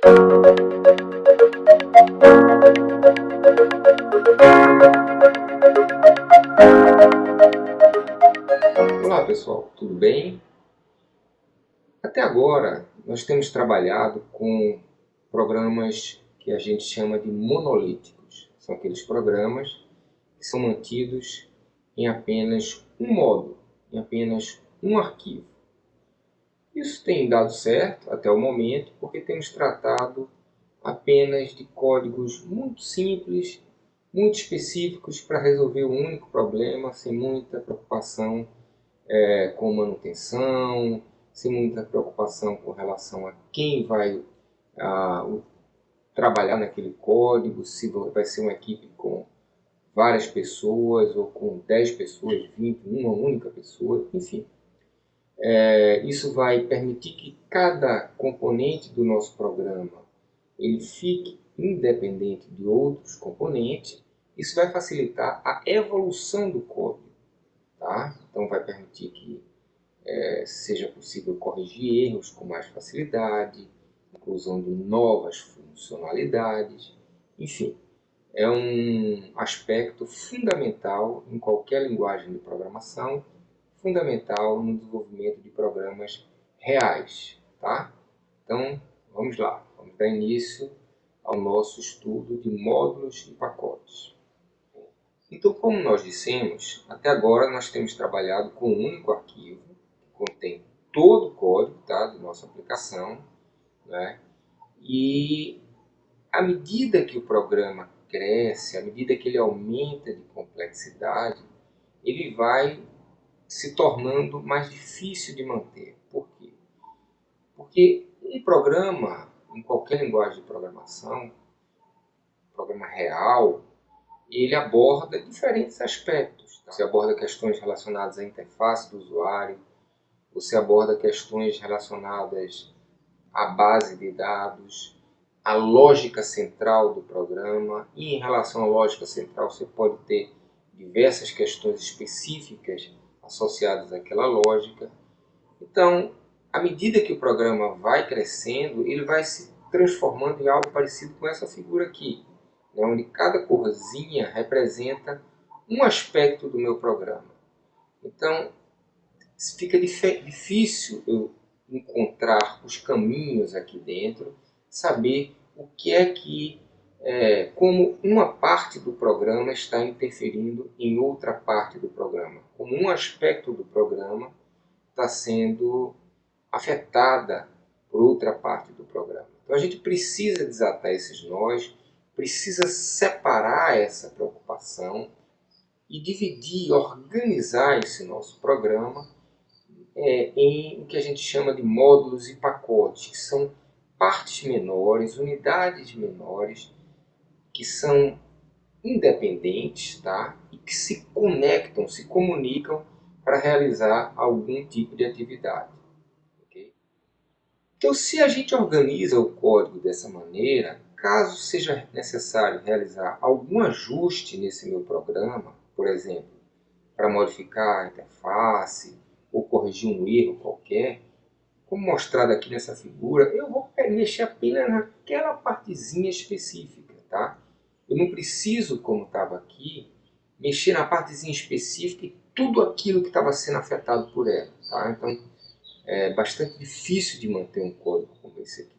Olá pessoal, tudo bem? Até agora nós temos trabalhado com programas que a gente chama de monolíticos. São aqueles programas que são mantidos em apenas um módulo, em apenas um arquivo. Isso tem dado certo até o momento porque temos tratado apenas de códigos muito simples, muito específicos para resolver um único problema, sem muita preocupação com manutenção, sem muita preocupação com relação a quem vai trabalhar naquele código, se vai ser uma equipe com várias pessoas ou com 10 pessoas, 20, uma única pessoa, enfim. Isso vai permitir que cada componente do nosso programa ele fique independente de outros componentes. Isso vai facilitar a evolução do código. Tá? Então vai permitir que seja possível corrigir erros com mais facilidade, inclusão de novas funcionalidades, enfim, é um aspecto fundamental em qualquer linguagem de programação, fundamental no desenvolvimento de programas reais. Tá? Então, vamos lá, vamos dar início ao nosso estudo de módulos e pacotes. Então, como nós dissemos, até agora nós temos trabalhado com um único arquivo, que contém todo o código da nossa aplicação, né? E à medida que o programa cresce, à medida que ele aumenta de complexidade, ele vai se tornando mais difícil de manter. Por quê? Porque um programa, em qualquer linguagem de programação, programa real, ele aborda diferentes aspectos. Você aborda questões relacionadas à interface do usuário, você aborda questões relacionadas à base de dados, à lógica central do programa, e em relação à lógica central você pode ter diversas questões específicas associadas àquela lógica. Então, à medida que o programa vai crescendo, ele vai se transformando em algo parecido com essa figura aqui, né, onde cada corzinha representa um aspecto do meu programa. Então, fica difícil eu encontrar os caminhos aqui dentro, saber o que é que, como uma parte do programa está interferindo em outra parte do programa, como um aspecto do programa está sendo afetada por outra parte do programa. Então a gente precisa desatar esses nós, precisa separar essa preocupação e dividir, organizar esse nosso programa em o que a gente chama de módulos e pacotes, que são partes menores, unidades menores, que são independentes, tá? E que se conectam, se comunicam para realizar algum tipo de atividade. Okay? Então, se a gente organiza o código dessa maneira, caso seja necessário realizar algum ajuste nesse meu programa, por exemplo, para modificar a interface ou corrigir um erro qualquer, como mostrado aqui nessa figura, eu vou mexer apenas naquela partezinha específica. Tá? Eu não preciso, como estava aqui, mexer na partezinha específica e tudo aquilo que estava sendo afetado por ela. Tá? Então, é bastante difícil de manter um código como esse aqui.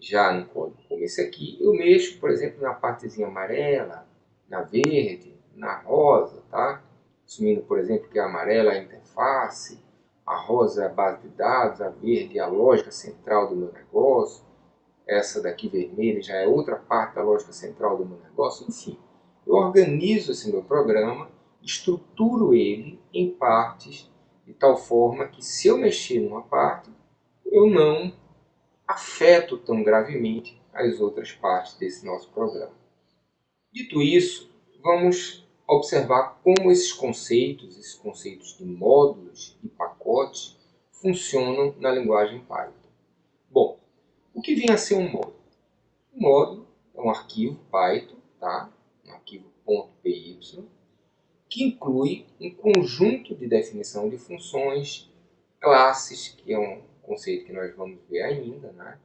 Já no código como esse aqui, eu mexo, por exemplo, na partezinha amarela, na verde, na rosa, tá? Assumindo, por exemplo, que a amarela é a interface, a rosa é a base de dados, a verde é a lógica central do meu negócio, essa daqui vermelha já é outra parte da lógica central do meu negócio, enfim. Eu organizo esse meu programa, estruturo ele em partes de tal forma que se eu mexer numa parte, eu não afeto tão gravemente as outras partes desse nosso programa. Dito isso, vamos observar como esses conceitos de módulos e pacotes, funcionam na linguagem Python. Bom, o que vem a ser um módulo? Um módulo é um arquivo Python, tá? Um arquivo .py, que inclui um conjunto de definição de funções, classes, que é um conceito que nós vamos ver ainda, né?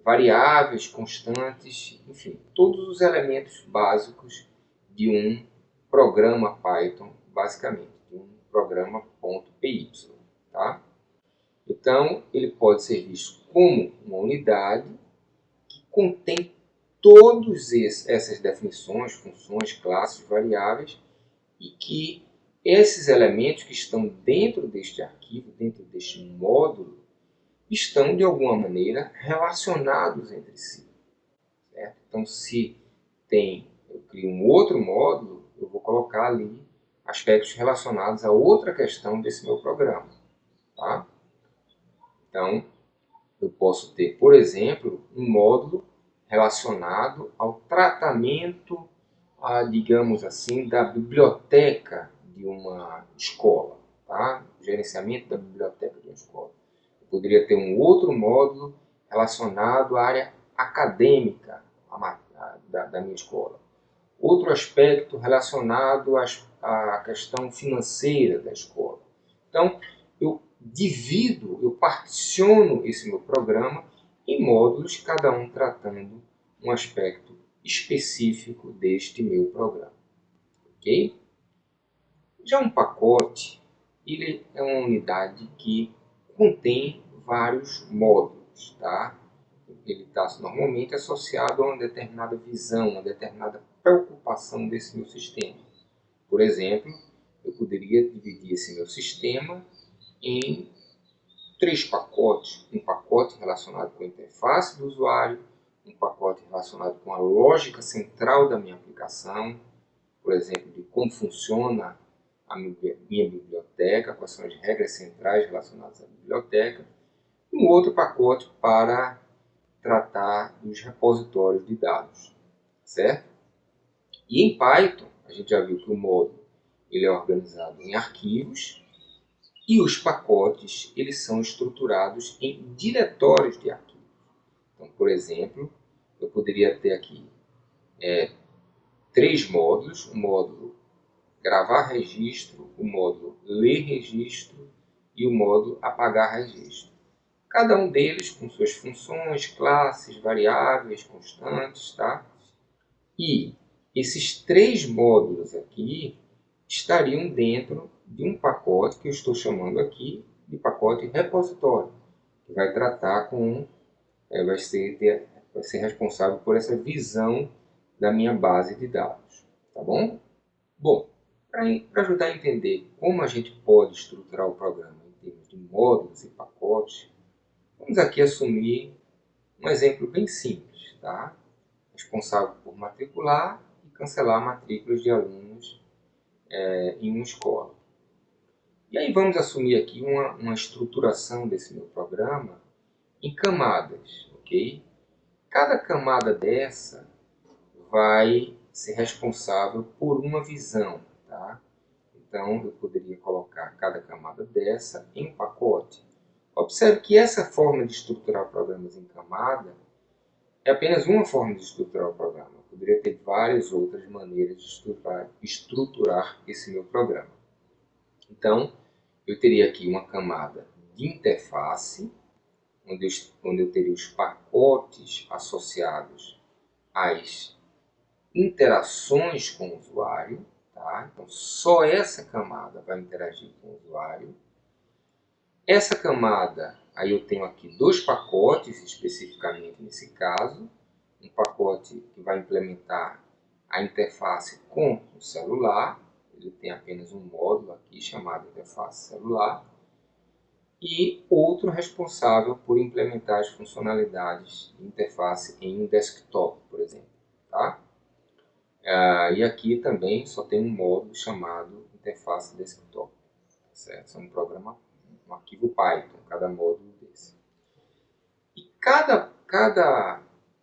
variáveis, constantes, enfim, todos os elementos básicos de um programa Python, basicamente, de um programa .py. Tá? Então, ele pode ser visto como uma unidade que contém todas essas definições, funções, classes, variáveis, e que esses elementos que estão dentro deste arquivo, dentro deste módulo, estão de alguma maneira relacionados entre si. Certo? Então, se eu crio um outro módulo, eu vou colocar ali aspectos relacionados a outra questão desse meu programa. Tá? Então, eu posso ter, por exemplo, um módulo relacionado ao tratamento, digamos assim, da biblioteca de uma escola, tá? O gerenciamento da biblioteca de uma escola. Eu poderia ter um outro módulo relacionado à área acadêmica da minha escola. Outro aspecto relacionado à questão financeira da escola. Então, eu eu particiono esse meu programa em módulos, cada um tratando um aspecto específico deste meu programa. Ok? Já um pacote, ele é uma unidade que contém vários módulos. Tá? Ele está normalmente associado a uma determinada visão, uma determinada preocupação desse meu sistema. Por exemplo, eu poderia dividir esse meu sistema em 3 pacotes. Um pacote relacionado com a interface do usuário, um pacote relacionado com a lógica central da minha aplicação, por exemplo, de como funciona a minha biblioteca, quais são as regras centrais relacionadas à biblioteca, e um outro pacote para tratar dos repositórios de dados, certo? E em Python, a gente já viu que o módulo ele é organizado em arquivos e os pacotes eles são estruturados em diretórios de arquivos. Então, por exemplo, eu poderia ter aqui 3 módulos, o módulo gravar registro, o módulo ler registro e o módulo apagar registro. Cada um deles com suas funções, classes, variáveis, constantes, tá? E esses 3 módulos aqui estariam dentro de um pacote que eu estou chamando aqui de pacote repositório, que vai tratar vai ser responsável por essa visão da minha base de dados. Tá bom? Bom, para ajudar a entender como a gente pode estruturar o programa em termos de módulos e pacotes, vamos aqui assumir um exemplo bem simples, tá? Responsável por matricular e cancelar matrículas de alunos em uma escola. E aí vamos assumir aqui uma estruturação desse meu programa em camadas, ok? Cada camada dessa vai ser responsável por uma visão, tá? Então, eu poderia colocar cada camada dessa em um pacote. Observe que essa forma de estruturar programas em camada é apenas uma forma de estruturar o programa. Eu poderia ter várias outras maneiras de estruturar esse meu programa. Então, eu teria aqui uma camada de interface, onde eu teria os pacotes associados às interações com o usuário. Tá? Então, só essa camada vai interagir com o usuário. Essa camada, aí eu tenho aqui 2 pacotes especificamente nesse caso. Um pacote que vai implementar a interface com o celular. Ele tem apenas um módulo aqui chamado interface celular. E outro responsável por implementar as funcionalidades de interface em um desktop, por exemplo. Tá? E aqui também só tem um módulo chamado interface desktop. Certo? É um arquivo Python, cada módulo desse. E cada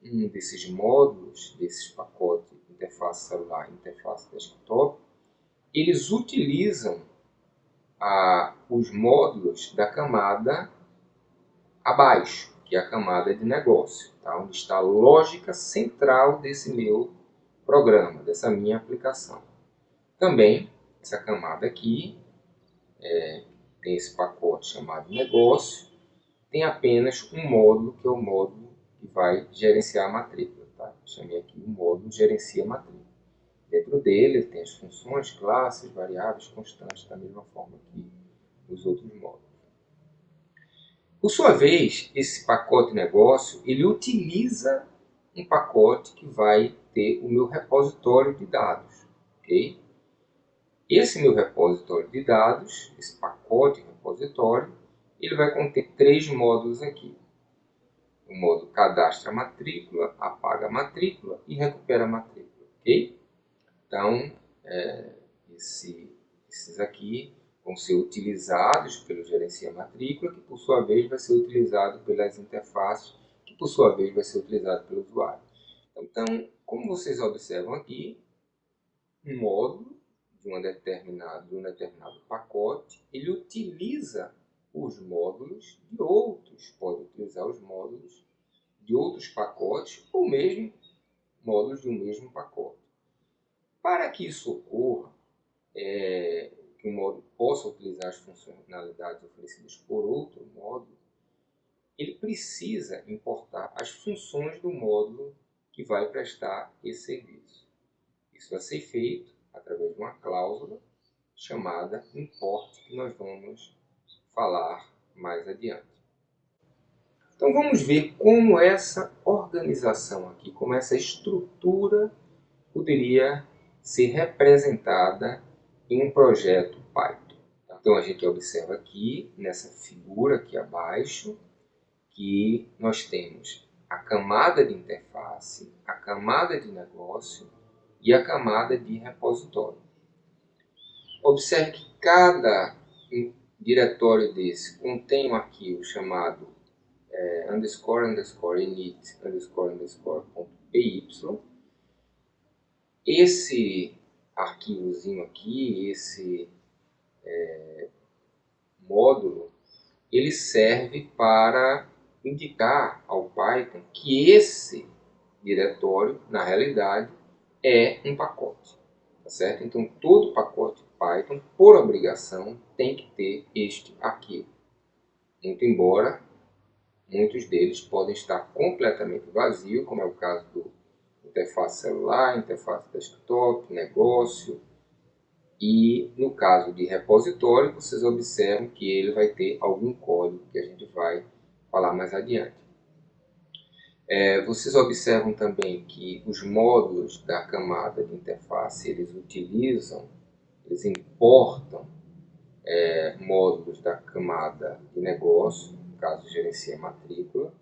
um desses módulos, desses pacotes, interface celular e interface desktop, eles utilizam os módulos da camada abaixo, que é a camada de negócio, tá? Onde está a lógica central desse meu programa, dessa minha aplicação. Também, essa camada aqui, tem esse pacote chamado negócio, tem apenas um módulo, que é o módulo que vai gerenciar a matrícula. Tá? Chamei aqui o módulo gerencia a matrícula. Dentro dele tem as funções, classes, variáveis, constantes, da mesma forma que os outros módulos. Por sua vez, esse pacote negócio, ele utiliza um pacote que vai ter o meu repositório de dados. Okay? Esse meu repositório de dados, esse pacote repositório, ele vai conter 3 módulos aqui. O módulo cadastra a matrícula, apaga a matrícula e recupera a matrícula. Okay? Então, esses aqui vão ser utilizados pelo gerencia matrícula, que por sua vez vai ser utilizado pelas interfaces, que por sua vez vai ser utilizado pelo usuário. Então, como vocês observam aqui, um módulo de um determinado pacote, ele utiliza os módulos de outros, pode utilizar os módulos de outros pacotes ou mesmo módulos de um mesmo pacote. Para que isso ocorra, que o módulo possa utilizar as funcionalidades oferecidas por outro módulo, ele precisa importar as funções do módulo que vai prestar esse serviço. Isso vai ser feito através de uma cláusula chamada import, que nós vamos falar mais adiante. Então vamos ver como essa organização aqui, como essa estrutura poderia ser representada em um projeto Python. Então a gente observa aqui, nessa figura aqui abaixo, que nós temos a camada de interface, a camada de negócio e a camada de repositório. Observe que cada diretório desse contém um arquivo chamado __init__.py. Esse arquivozinho aqui, esse módulo, ele serve para indicar ao Python que esse diretório, na realidade, é um pacote. Tá certo? Então, todo pacote Python, por obrigação, tem que ter este arquivo. Muito embora muitos deles podem estar completamente vazios, como é o caso do interface celular, interface desktop, negócio. E no caso de repositório, vocês observam que ele vai ter algum código que a gente vai falar mais adiante. Vocês observam também que os módulos da camada de interface, eles importam módulos da camada de negócio, no caso gerencia matrícula,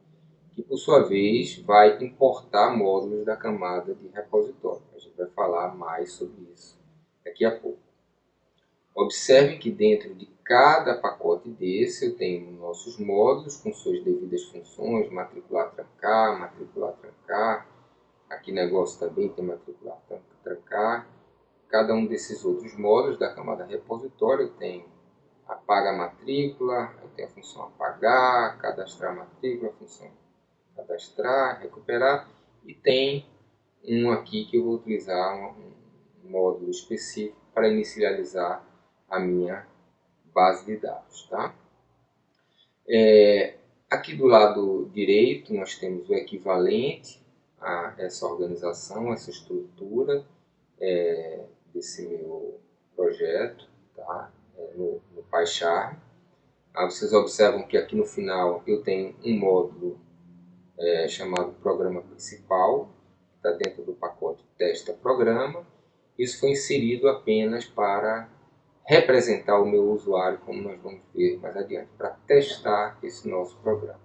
que por sua vez vai importar módulos da camada de repositório. A gente vai falar mais sobre isso daqui a pouco. Observe que dentro de cada pacote desse eu tenho nossos módulos com suas devidas funções, matricular, trancar. Aqui negócio também tem matricular, trancar. Cada um desses outros módulos da camada repositório tem apaga a matrícula, tem a função apagar, cadastrar a matrícula, a função cadastrar, recuperar, e tem um aqui que eu vou utilizar um módulo específico para inicializar a minha base de dados. Tá? Aqui do lado direito nós temos o equivalente a essa organização, essa estrutura desse meu projeto, tá? No PyCharm. Vocês observam que aqui no final eu tenho um módulo chamado programa principal, que está dentro do pacote testa programa. Isso foi inserido apenas para representar o meu usuário, como nós vamos ver mais adiante, para testar esse nosso programa.